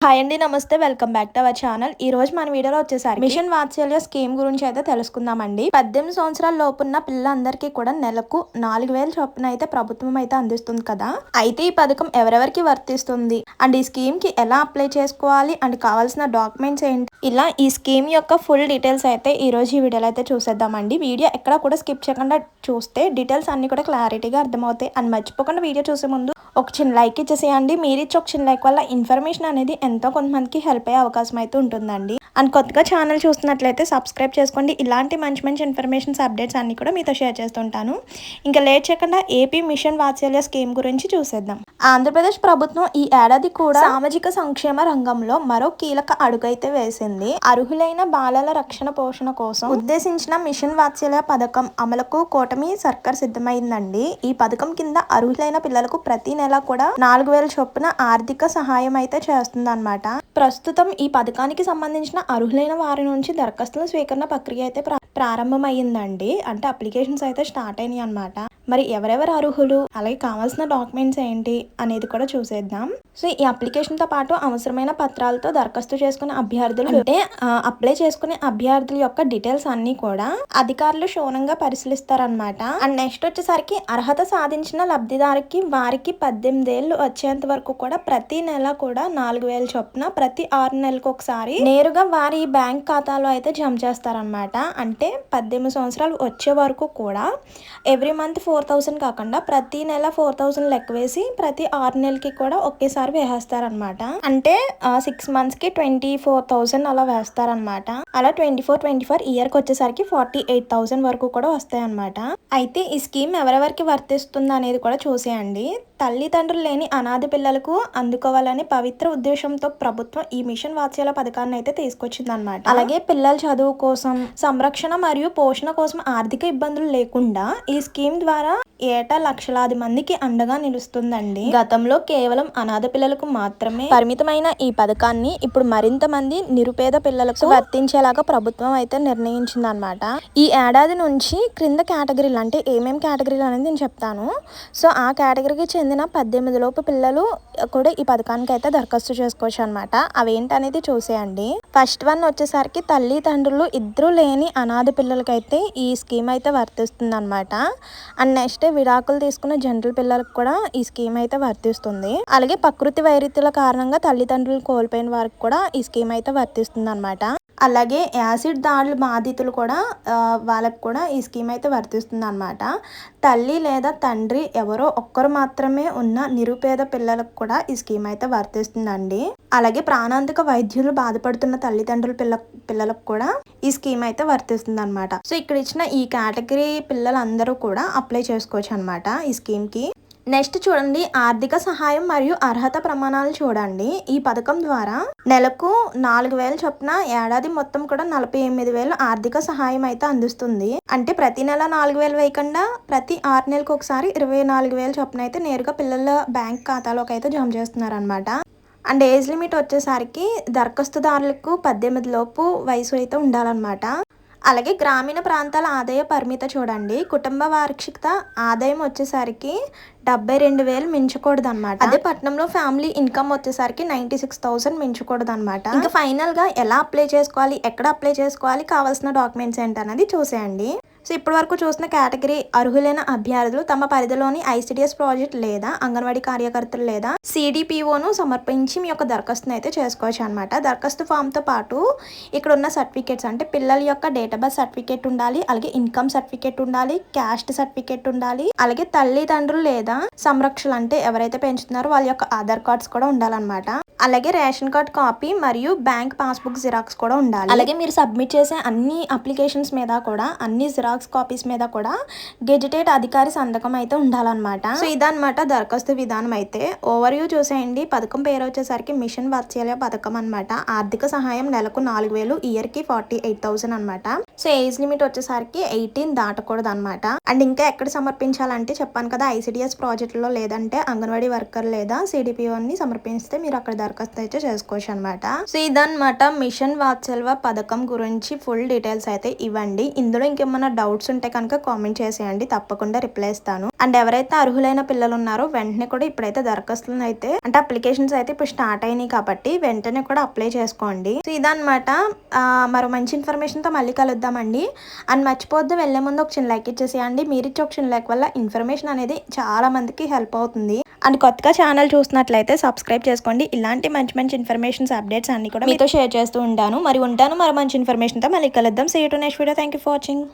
Hi అండి, నమస్తే. Welcome back to our channel. ఈ రోజు మన వీడియోలో వచ్చేసరికి మిషన్ వాత్సల్య స్కీమ్ గురించి అయితే తెలుసుకుందామండి. 18 సంవత్సరాల లోపున్న పిల్లలందరికీ కూడా నెలకు 4000 చొప్పున అయితే ప్రభుత్వం అయితే అందిస్తుంది కదా. అయితే ఈ పథకం ఎవరెవరికి వర్తిస్తుంది అండ్ ఈ స్కీమ్ కి ఎలా అప్లై చేసుకోవాలి అండ్ కావాల్సిన డాక్యుమెంట్స్ ఏంటి, ఇలా ఈ స్కీమ్ యొక్క ఫుల్ డీటెయిల్స్ అయితే ఈ రోజు ఈ వీడియోలో అయితే చూసేద్దామండి. వీడియో ఎక్కడ కూడా స్కిప్ చేయకుండా చూస్తే డీటెయిల్స్ అన్ని కూడా క్లారిటీగా అర్థమవుతాయి. అండ్ మర్చిపోకుండా వీడియో చూసే ముందు ఒక చిన్న లైక్ ఇచ్చేసేయండి. మీరు ఇచ్చి ఒక చిన్న లైక్ వల్ల ఇన్ఫర్మేషన్ అనేది ఎంతో కొంతమందికి హెల్ప్ అయ్యే అవకాశం అయితే ఉంటుందండి. అండ్ కొత్తగా ఛానల్ చూస్తున్నట్లయితే సబ్స్క్రైబ్ చేసుకోండి. ఇలాంటి మంచి మంచి ఇన్ఫర్మేషన్స్ అప్డేట్స్ అన్ని కూడా మీతో షేర్ చేస్తుంటాను. ఇంకా లేట్ చేయకుండా ఏపీ మిషన్ వాత్సల్య స్కీమ్ గురించి చూసేద్దాం. ఆంధ్రప్రదేశ్ ప్రభుత్వం ఈ ఏడాది కూడా సామాజిక సంక్షేమ రంగంలో మరో కీలక అడుగైతే వేసింది. అర్హులైన బాలల రక్షణ పోషణ కోసం ఉద్దేశించిన మిషన్ వాత్సల్య పథకం అమలుకు కూటమి సర్కార్ సిద్ధమైందండి. ఈ పథకం కింద అర్హులైన పిల్లలకు ప్రతి నెల కూడా 4000 చొప్పున ఆర్థిక సహాయం అయితే చేస్తుంది అన్నమాట. ప్రస్తుతం ఈ పథకానికి సంబంధించిన అర్హులైన వారి నుంచి దరఖాస్తుల స్వీకరణ ప్రక్రియ అయితే ప్రారంభమైందండి. అంటే అప్లికేషన్స్ అయితే స్టార్ట్ అయినాయి అన్నమాట. మరి ఎవరెవరు అర్హులు, అలాగే కావాల్సిన డాక్యుమెంట్స్ ఏంటి అనేది కూడా చూసేద్దాం. సో ఈ అప్లికేషన్ తో పాటు అవసరమైన పత్రాలతో దరఖాస్తు చేసుకునే అభ్యర్థులు అంటే అప్లై చేసుకునే అభ్యర్థుల యొక్క డీటెయిల్స్ అన్ని కూడా అధికారులు క్షుణ్ణంగా పరిశీలిస్తారనమాట. అండ్ నెక్స్ట్ వచ్చేసరికి అర్హత సాధించిన లబ్ధిదారికి వారికి 18 ఏళ్ళు వచ్చేంత వరకు కూడా ప్రతి నెల కూడా 4000 చొప్పున ప్రతి 6 నెలలకు ఒకసారి నేరుగా వారి బ్యాంక్ ఖాతాలో అయితే జమ చేస్తారనమాట. అంటే 18 సంవత్సరాలు వచ్చే వరకు కూడా ఎవ్రీ మంత్ 4000 కాకుండా ప్రతి నెల 4000 లెక్క వేసి ప్రతి 6 నెలలకి కూడా ఒకేసారి వేస్తారనమాట. అంటే 6 months కి 24,000 అలా వేస్తారనమాట. అలా 24 ఇయర్ కి వచ్చేసరికి 48,000 వరకు కూడా వస్తాయి అనమాట. అయితే ఈ స్కీమ్ ఎవరెవరికి వర్తిస్తుంది అనేది కూడా చూసేయండి. తల్లిదండ్రులు లేని అనాథ పిల్లలకు అందుకోవాలని పవిత్ర ఉద్దేశంతో ప్రభుత్వం ఈ మిషన్ వాత్సల్య పథకాన్ని అయితే తీసుకొచ్చింది అనమాట. అలాగే పిల్లల చదువు కోసం, సంరక్షణ మరియు పోషణ కోసం ఆర్థిక ఇబ్బందులు లేకుండా ఈ స్కీమ్ ద్వారా ఏటా లక్షలాది మందికి అండగా నిలుస్తుందండి. గతంలో కేవలం అనాథ పిల్లలకు మాత్రమే పరిమితమైన ఈ పథకాన్ని ఇప్పుడు మరింత మంది నిరుపేద పిల్లలకు వర్తించేలాగా ప్రభుత్వం అయితే నిర్ణయించింది అనమాట. ఈ ఏడాది నుంచి క్రింద కేటగిరీలు అంటే ఏమేమి కేటగిరీలు అనేది నేను చెప్తాను. సో ఆ కేటగిరీకి చెందిన 18 లోపు పిల్లలు కూడా ఈ పథకానికి అయితే దరఖాస్తు చేసుకోవచ్చు అనమాట. అవేంటనేది చూసేయండి. ఫస్ట్ వన్ వచ్చేసరికి తల్లిదండ్రులు ఇద్దరు లేని అనాథ పిల్లలకైతే ఈ స్కీమ్ అయితే వర్తిస్తుంది అనమాట. అండ్ నెక్స్ట్ విడాకులు తీసుకున్న జనరల్ పిల్లలకు కూడా ఈ స్కీమ్ అయితే వర్తిస్తుంది. అలాగే ప్రకృతి వైరుధ్యాల కారణంగా తల్లిదండ్రులు కోల్పోయిన వారికి కూడా ఈ స్కీమ్ అయితే వర్తిస్తుంది అనమాట. అలాగే యాసిడ్ దాడుల బాధితులు కూడా వాళ్ళకు కూడా ఈ స్కీమ్ అయితే వర్తిస్తుంది అనమాట. తల్లి లేదా తండ్రి ఎవరో ఒక్కరు మాత్రమే ఉన్న నిరుపేద పిల్లలకు కూడా ఈ స్కీమ్ అయితే వర్తిస్తుందండి. అలాగే ప్రాణాంతక వైద్యులు బాధపడుతున్న తల్లిదండ్రుల పిల్లలకు కూడా ఈ స్కీమ్ అయితే వర్తిస్తుంది అనమాట. సో ఇక్కడ ఇచ్చిన ఈ కేటగిరీ పిల్లలందరూ కూడా అప్లై చేసుకోవచ్చు అనమాట ఈ స్కీమ్ కి. నెక్స్ట్ చూడండి, ఆర్థిక సహాయం మరియు అర్హత ప్రమాణాలు చూడండి. ఈ పథకం ద్వారా నెలకు 4000 చొప్పున ఏడాది మొత్తం కూడా 48,000 ఆర్థిక సహాయం అయితే అందిస్తుంది. అంటే ప్రతి నెల 4000 వేయకుండా ప్రతి 6 నెలలకు ఒకసారి 24,000 చొప్పున అయితే నేరుగా పిల్లల బ్యాంక్ ఖాతాలోకి అయితే జమ చేస్తున్నారు అనమాట. అండ్ ఏజ్ లిమిట్ వచ్చేసరికి దరఖాస్తుదారులకు 18 లోపు వయసు అయితే ఉండాలన్నమాట. అలాగే గ్రామీణ ప్రాంతాల ఆదాయ పరిమితి చూడండి. కుటుంబ వార్షిక ఆదాయం వచ్చేసరికి 72,000 మించకూడదు అనమాట. అదే పట్టణంలో ఫ్యామిలీ ఇన్కమ్ వచ్చేసరికి 96,000 మించకూడదు అనమాట. ఇంకా ఫైనల్ గా ఎలా అప్లై చేసుకోవాలి, ఎక్కడ అప్లై చేసుకోవాలి, కావాల్సిన డాక్యుమెంట్స్ ఏంటనేది చూసేయండి. సో ఇప్పటి వరకు చూసిన కేటగిరీ అర్హులైన అభ్యర్థులు తమ పరిధిలోని ఐసిడిఎస్ ప్రాజెక్ట్ లేదా అంగన్వాడీ కార్యకర్తలు లేదా సిడిపిఓను సమర్పించి మీ యొక్క దరఖాస్తును అయితే చేసుకోవచ్చు అనమాట. దరఖాస్తు ఫామ్ తో పాటు ఇక్కడ ఉన్న సర్టిఫికేట్స్ అంటే పిల్లల యొక్క డేట్ ఆఫ్ బర్త్ సర్టిఫికేట్ ఉండాలి, అలాగే ఇన్కమ్ సర్టిఫికేట్ ఉండాలి, క్యాస్ట్ సర్టిఫికేట్ ఉండాలి, అలాగే తల్లిదండ్రులు లేదా సంరక్షణ అంటే ఎవరైతే పెంచుతున్నారో వాళ్ళ యొక్క ఆధార్ కార్డ్స్ కూడా ఉండాలన్నమాట. అలాగే రేషన్ కార్డ్ కాపీ మరియు బ్యాంక్ పాస్బుక్ జిరాక్స్ కూడా ఉండాలి. అలాగే మీరు సబ్మిట్ చేసే అన్ని అప్లికేషన్స్ మీద కూడా అన్ని జిరాక్స్ కాపీస్ మీద కూడా గెజిటెడ్ అధికారి సంతకం అయితే ఉండాలన్నమాట. సో ఇదన్నమాట దరఖాస్తు విధానం. అయితే ఓవర్ వ్యూ చూసేయండి. పథకం పేరు వచ్చేసరికి మిషన్ వాత్సల్య పథకం అనమాట. ఆర్థిక సహాయం నెలకు 4000, ఇయర్ కి 48,000 అనమాట. సో ఏజ్ లిమిట్ వచ్చేసరికి 18 దాటకూడదు అనమాట. అండ్ ఇంకా ఎక్కడ సమర్పించాలంటే చెప్పాను కదా, ఐసిడిఎస్ ప్రాజెక్టులో లేదంటే అంగన్వాడీ వర్కర్ లేదా సిడిపిఓని సమర్పిస్తే మీరు అక్కడ దరఖాస్తు అయితే చేసుకోవచ్చు అనమాట. సో ఇదన్నమాట మిషన్ వాత్సల్య పథకం గురించి ఫుల్ డీటెయిల్స్ అయితే ఇవ్వండి. ఇందులో ఇంకేమైనా డౌట్స్ ఉంటే కనుక కామెంట్ చేసేయండి, తప్పకుండా రిప్లై ఇస్తాను. అండ్ ఎవరైతే అర్హులైన పిల్లలు ఉన్నారో వెంటనే కూడా ఇప్పుడైతే దరఖాస్తులను అయితే అంటే అప్లికేషన్స్ అయితే ఇప్పుడు స్టార్ట్ అయినాయి కాబట్టి వెంటనే కూడా అప్లై చేసుకోండి. సో ఇదన్నమాట. మరో మంచి ఇన్ఫర్మేషన్ తో మళ్ళీ కలుద్దామండి. అండ్ మర్చిపోద్దు వెళ్లే ముందు ఒక చిన్న లైక్ ఇచ్చేసేయండి. మీరు ఇచ్చే ఒక చిన్న లైక్ వల్ల ఇన్ఫర్మేషన్ అనేది చాలా మందికి హెల్ప్ అవుతుంది. అండ్ కొత్తగా ఛానల్ చూసినట్లయితే సబ్స్క్రైబ్ చేసుకోండి. ఇలాంటి మంచి మంచి ఇన్ఫర్మేషన్స్ అప్డేట్స్ అన్ని కూడా మీతో షేర్ చేస్తూ ఉంటాను. మరి ఉంటాను మరో మంచి ఇన్ఫర్మేషన్ తో మళ్ళీ కలుద్దాం. See you to next video. Thank you for watching.